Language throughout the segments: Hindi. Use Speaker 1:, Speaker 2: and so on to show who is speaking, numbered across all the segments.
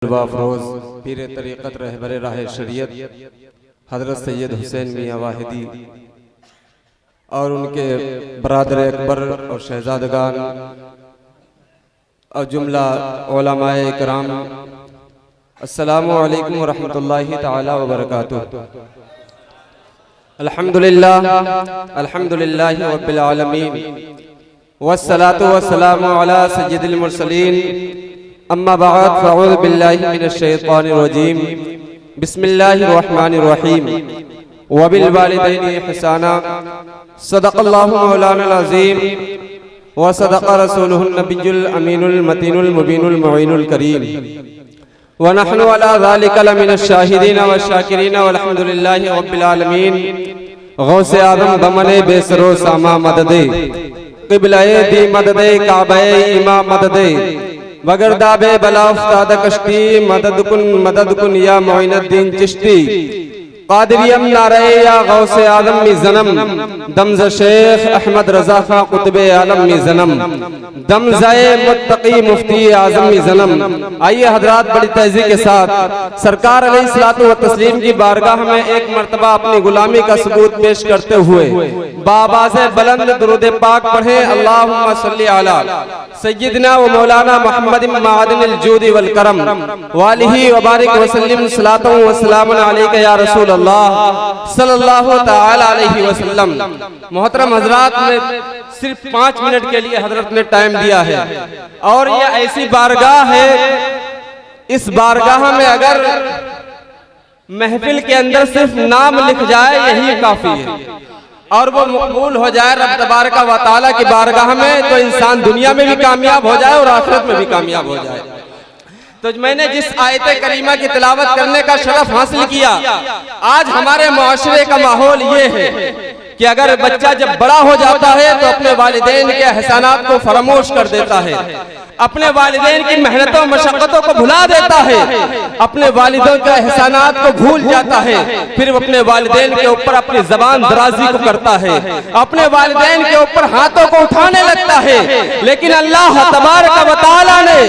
Speaker 1: जलवा अफरोज पीर तरीक़त रहबर राह शरीयत हज़रत सैयद हुसैन मियाँ वाहिदी और उनके बरादर अकबर और शहजादगान और जुमला उलमाए इकराम, अस्सलामु अलैकुम व रहमतुल्लाहि तआला व बरकातुहू। अल्हम्दुलिल्लाहि रब्बिल आलमीन वस्सलातु वस्सलामु अला सय्यिदिल मुरसलीन, अम्मा बअद, फ़अऊज़ु बिल्लाहि मिनश शैतानिर रजीम, बिस्मिल्लाहिर रहमानिर रहीम, व बिल वालिदैनि इहसाना, सदक़ल्लाहु मौलानाल अज़ीम व सदक़ रसूलुहुन नबियुल अमीनुल मतीनुल मुबीनुल मुईनुल करीम, व नहनु अला ज़ालिका लमिनश शाहिदीन व शाकिरीन वल्हम्दुलिल्लाहि रब्बिल आलमीन। गौसे आज़म बमने बेसरो सामा मददे, क़िबलाए दी मददे, काबाए इमा मददे, वगरदाबे बला उस्ताद कश्ती, मदद कुन या मोइनुद्दीन चिश्ती, कादिरियम नारे या गौसे आज़म मी ज़नम, दमज़ शेख अहमद रज़ा खां कुतुबे आलम मी ज़नम, दमज़ाए मुत्तकी मुफ्ती आज़म मी ज़नम। आइए हज़रात, बड़ी तेज़ी के साथ सरकार अलैहिस्सलातु व तस्लीम की बारगाह में एक मर्तबा अपनी गुलामी का सबूत पेश करते हुए बाबाज़े बुलंद दुरूद पाक पढ़े। अल्लाहुम्मा सल्ली अला सय्यिदना व मौलाना मुहम्मदिन मादिनिल जूदी वल करम वालिही व बारिक व सल्लिम सलातन व सलामुन अलैका या रसूल अल्लाह सल्लल्लाहु तआला अलैहि वसल्लम। मोहतरम हजरात, ने सिर्फ 5 मिनट के लिए हजरत ने टाइम दिया है और ये ऐसी बारगाह है, इस बारगाह में अगर महफिल के अंदर सिर्फ नाम लिख जाए यही काफी है और वो मकबूल हो जाए रब तबारक व तआला की बारगाह में, तो इंसान दुनिया में भी कामयाब हो जाए और आखिरत में भी कामयाब हो जाए। तो मैंने जिस आयत करीमा की तिलावत करने का शरफ हासिल किया, आज हमारे मुआशरे का माहौल ये है कि अगर बच्चा जब बड़ा हो जाता है तो अपने वालिदैन के एहसानात को फरामोश कर देता है, अपने वालिदैन की मेहनतों मशक्कतों को भुला देता है, अपने वालिदों के एहसानात को भूल जाता है, फिर अपने वालिदैन के ऊपर अपनी जबान दराजी को करता है, अपने वालिदैन के ऊपर हाथों को उठाने लगता है। लेकिन अल्लाह तबारक व तआला ने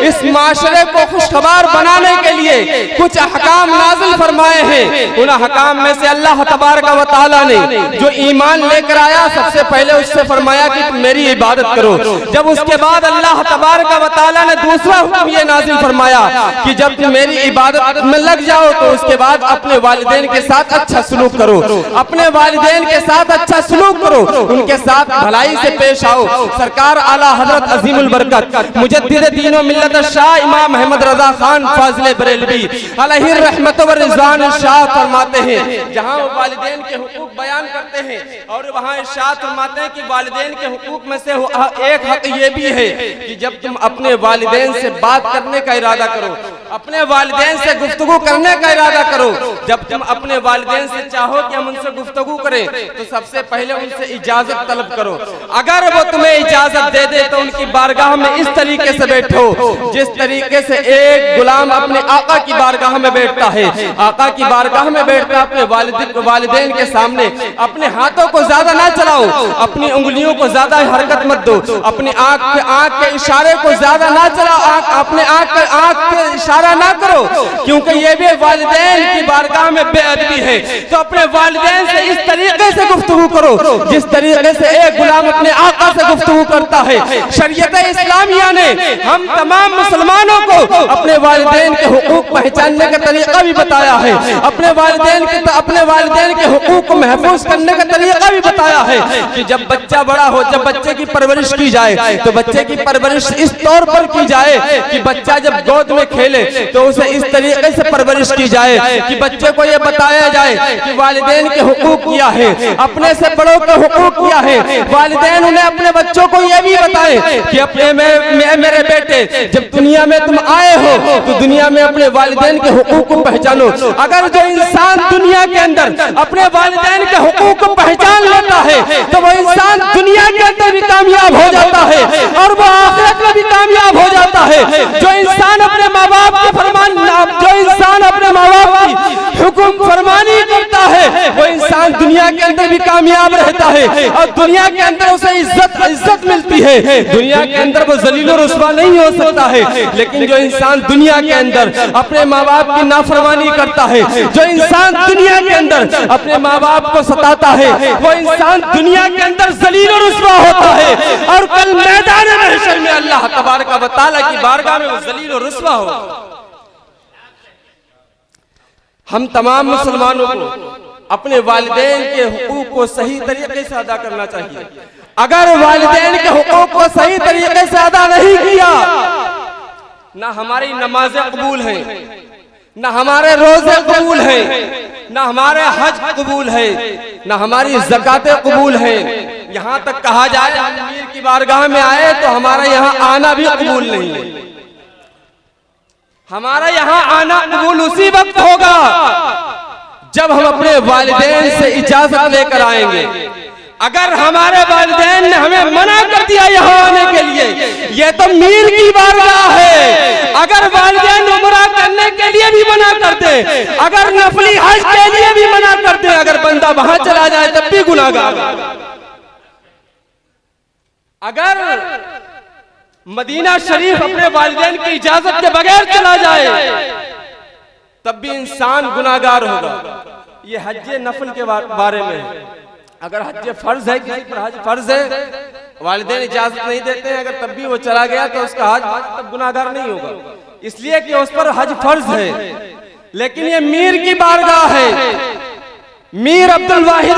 Speaker 1: इस माशरे को खुशखबर बनाने के लिए कुछ अहकाम नाज़िल फरमाए हैं। उन अहकाम में से अल्लाह तबारक व तआला ने जो ईमान लेकर आया, सबसे पहले उससे फरमाया कि तुम मेरी इबादत करो। जब उसके बाद अल्लाह तबारक व तआला ने दूसरा हुक्म ये नाज़िल फरमाया कि जब तुम मेरी इबादत में लग जाओ तो उसके बाद अपने वालिदैन के साथ अच्छा सलूक करो, अपने वालिदैन के साथ अच्छा सलूक करो, उनके साथ भलाई से पेश आओ। सरकार आला हजरत अजीमुल बरकत मुजद्दिद दीन व मिल्लत शाह इमाम अहमद रजा खान फाजिल बरेलवी अलैहि रहमत व रिज़वान शाह फरमाते हैं, जहां वो वालिदैन के हुकूक बयान करते हैं और वहां इरशाद फरमाते हैं कि वालिदैन के हुकूक में से एक हक ये भी है कि जब तुम अपने वालिदैन से बात करने का इरादा करो, अपने वालिदैन से गुफ्तगू करने का इरादा करो, जब तुम अपने वालिदैन से चाहो कि हम उनसे गुफ्तगू करें तो सबसे पहले उनसे इजाजत तलब करो। अगर वो तुम्हें इजाजत दे दे तो उनकी बारगाह में इस तरीके से बैठो जिस तरीके से एक गुलाम अपने आका की बारगाह में बैठता है। आका की बारगाह में बैठता अपने वालिदैन के सामने अपने हाथों को ज्यादा ना चलाओ, अपनी उंगलियों को ज्यादा हरकत मत दो, अपनी आंख के इशारे को ज्यादा ना चलाओ, अपने आंख के इशारा ना करो, क्योंकि ये भी वालिदैन की बारगाह में बेअदबी है। तो अपने वालिदैन से इस तरीके से गुफ्तगू करो जिस तरीके से एक गुलाम अपने आका से गुफ्तगू करता है। शरीयत इस्लामिया ने हम तमाम मुसलमानों को अपने वालिदैन के हुकूक पहचानने का तरीका भी बताया है, अपने वालिदैन के हुकूक को महफूज करने का तरीका भी बताया है कि जब बच्चा बड़ा हो, जब बच्चे की परवरिश की जाए तो बच्चे की परवरिश इस तौर पर की जाए कि बच्चा जब गोद में खेले तो उसे इस तरीके से परवरिश की जाए कि बच्चे को यह बताया जाए कि वालिदैन के हुकूक क्या है, अपने से बड़ों के हुकूक क्या है। वालिदैन उन्हें अपने बच्चों को यह भी बताए कि अपने मेरे बेटे जब दुनिया में तुम आए हो तो दुनिया में अपने वालिदैन के हुकूक को पहचानो। अगर जो इंसान दुनिया के अंदर अपने वालिदैन के हुकूक को पहचान लेता है तो वो इंसान दुनिया के अंदर भी कामयाब हो जाता है और वो आखिरत में भी कामयाब हो जाता है। जो इंसान अपने माँ बाप के फरमान, जो इंसान अपने माँ बाप की हुक्म फरमानी करता है वो इंसान दुनिया के अंदर भी कामयाब रहता है और दुनिया के अंदर उसे इज्जत मिलती है। दुनिया के अंदर वो जलील और रुस्वा नहीं हो सकता है, लेकिन जो इंसान दुनिया के अंदर अपने माँ बाप की नाफरमानी करता है, जो इंसान दुनिया के अंदर अपने माँ बाप को सताता है, वो इंसान दुनिया के अंदर जलील और रुस्वा होता है और कल मैदान महशर में अल्लाह तबारक व तआला की बारगाह में वो जलील और रुस्वा होगा। हम तमाम मुसलमानों को अपने वालिदैन के हुकूक को सही तरीके से अदा करना चाहिए। अगर वालिदैन के हुकूक को सही तरीके से अदा नहीं किया, ना हमारी नमाजें कबूल हैं, ना हमारे रोजे कबूल हैं, ना हमारे हज कबूल है, ना हमारी ज़कातें कबूल हैं। यहाँ तक कहा जाए हम अमीर की बारगाह में आए तो हमारा यहाँ आना भी कबूल नहीं है। हमारा यहाँ आना कबूल उसी वक्त होगा जब हम अपने वालिदैन से इजाजत लेकर आएंगे। अगर हमारे वालिदैन ने हमें मना कर दिया यहाँ आने के लिए, ये तो मीर की बारगाह है। अगर वालिदैन उम्रा करने के लिए भी मना करते, अगर नफली हज के लिए भी मना करते, अगर बंदा वहां चला जाए तब भी गुनाहगार। अगर मदीना शरीफ अपने वालिदैन की इजाजत के बगैर चला जाए तब भी इंसान गुनाहगार होगा। ये हज नफल के बारे में है। अगर हज फर्ज है, किसी पर हज फर्ज है, वालिदैन इजाजत नहीं देते हैं, अगर तब भी वो चला गया तो उसका हज तब गुनाहगार नहीं होगा, इसलिए कि उस पर हज फर्ज है। लेकिन ये मीर की बारगाह है। मीर अब्दुल वाहिद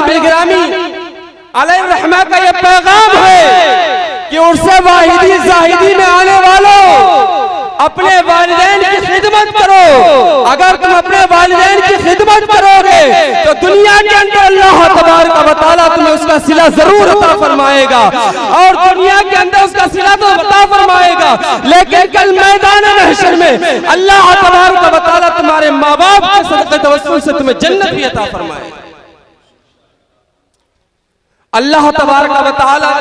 Speaker 1: बिलग्रामी अलैहि रहमा का ये पैगाम है कि उर्से वाहिदी जाहिदी में आने वालों, अपने वालिदैन की खिदमत करो। अगर तुम अपने वालिदैन की खिदमत करोगे तो दुनिया के अंदर अल्लाह तबारक व तआला तुम्हें उसका सिला जरूर अता फरमाएगा और दुनिया के अंदर उसका सिला तो अता फरमाएगा, लेकिन कल मैदान महशर में अल्लाह तबारक व तआला तुम्हारे माँ बाप के सदक़े तवस्सुल से तुम्हें जन्नत भी अता फरमाएगा। अल्लाह तबारक व तआला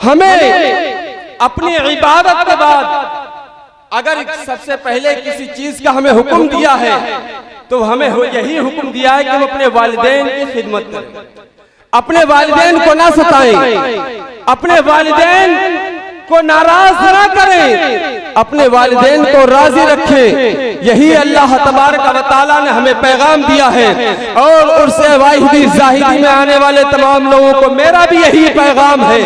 Speaker 1: हमें अपनी इबादत के बाद अगर सबसे पहले किसी चीज का हमें हुक्म दिया है तो हमें यही हुक्म दिया है कि हम अपने वालिदैन की खिदमत करें, अपने वालिदैन को ना सताएं, अपने वालिदैन को नाराज ना करें, अपने वालिदैन को राजी रखें। यही अल्लाह तबारक व तआला ने हमें पैगाम दिया है और उर्से वाहिदी जाहिदी में आने वाले तमाम लोगों को मेरा भी यही पैगाम है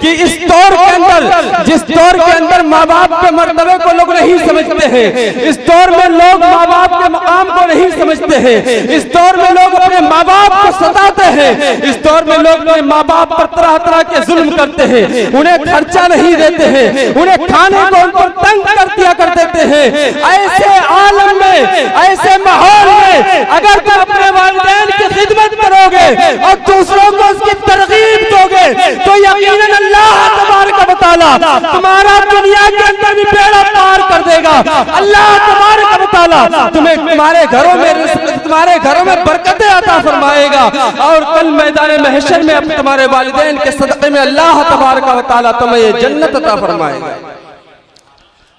Speaker 1: कि इस दौर के अंदर, जिस दौर के अंदर माँ बाप के मर्तबे को लोग नहीं समझते हैं, इस दौर में लोग माँ बाप के मकाम को नहीं समझते हैं, इस दौर में लोग अपने माँ बाप को सताते हैं, इस दौर में लोग अपने माँ बाप पर तरह तरह के जुल्म करते हैं, उन्हें खर्चा नहीं देते हैं, उन्हें खाने को उन पर तंग कर दिया कर देते हैं। ऐसे आलम में, ऐसे माहौल में अगर तुम अपने वालिदैन की खिदमत करोगे और दूसरों को उसकी तरगीब दोगे तो यकीनन अल्लाह तबारक व तआला तुम्हारा दुनिया के अंदर भी बेड़ा पार कर देगा। अल्लाह तबारक व तआला तुम्हें तुम्हारे घरों में बरकतें अता फरमाएगा और कल मैदान महशर में तुम्हारे वालिदैन के सदक़े में अल्लाह तबारक व तआला तुम्हें ये जन्नत अता फरमाएगा।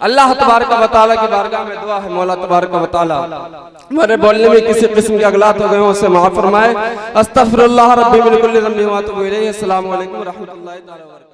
Speaker 1: अल्लाह तबारक व तआला की बारगाह में दुआ है, मौला तबारक व तआला हमारे बोलने में किसी किस्म के अगलात हो गए हो उसे माफ फरमाए। अस्तगफिरुल्लाह रब्बी मिन कुल्ली ज़ंबिन व अतूबु इलैहि। अस्सलामु अलैकुम व रहमतुल्लाहि तआला व बरकातहू।